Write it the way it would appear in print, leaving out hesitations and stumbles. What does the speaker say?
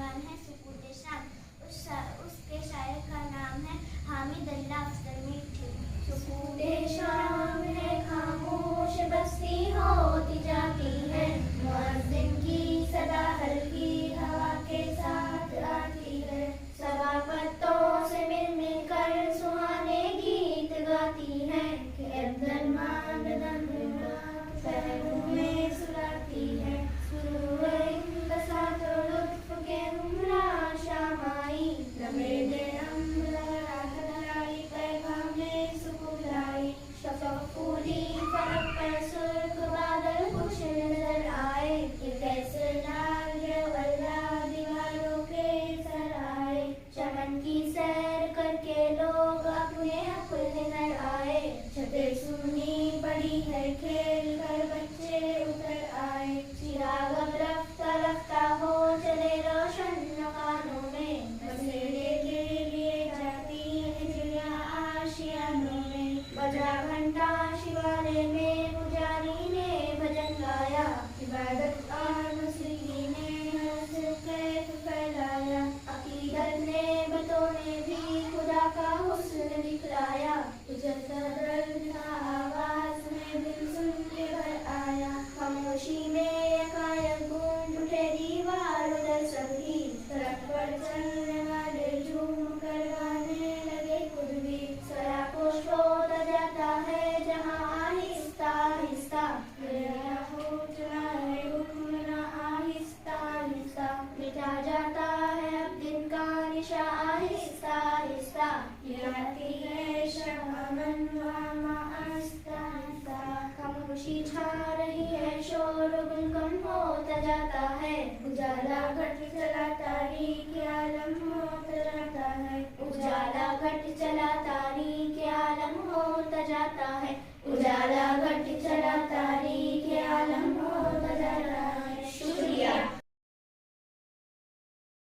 दीवान है सुकूत शाम। उसके शायर का नाम है हामिद अल्लाह अफजल मीठी। सुकूत शाम है खामोश बस्ती होती जाती है, मुअज्जिन की सदा हल्की हवा के साथ आती है। सबा पत्तों से मिल मिल कर सुहाने गीत गाती है, कि अब्दुल माददम सहरों में सुलाती है। सुरूर इंकसार तो लुत्फ के हमरा शाम आई, लम्हे दे फूली फलक पर सुर्ख बादल कुछ नजर आए, ये कैसे लाल है वल्लाह दीवारों के सर आए। चमन की सैर करके लोग अपने अपने घर आए, छतें सूनी पड़ी है खेल कर बच्चे उतर आए। चिराग अब रफ्ता रफ्ता हो चले रोशन मकानों में, बसेरे के लिए जाती है चिड़िया आशियानों में। बजा घंटा शिवालय में पुजारी ने भजन गाया, इबादत और मुस्लिमी ने हर्ष कैफ फैलाया। अकीदत ने बतों ने भी खुदा का हुस्न दिखलाया, उजलता दर्द था आवाज में दिल सुन के भर आया। खामोशी में यकायक गूंज उठे दीवार उधर सभी, सड़क पर चलने वाले झूम कर गाने लगे खुद भी। सरापोश होता जाता है जहाँ आहिस्ता आहिस्ता, गया हो चला है हुक्मरां आहिस्ता आहिस्ता। मिटा जाता है अब दिन का निशा आहिस्ता आहिस्ता, ये आती है शब अमन वामा आहिस्ता आहिस्ता। खामोशी छा रही है शोर गुल कम होता जाता है, उजाला घट चला तारीख आलम होता जाता है। उजाला घट चला तारीख आलम होता जाता है, उजाला घट चला तारीख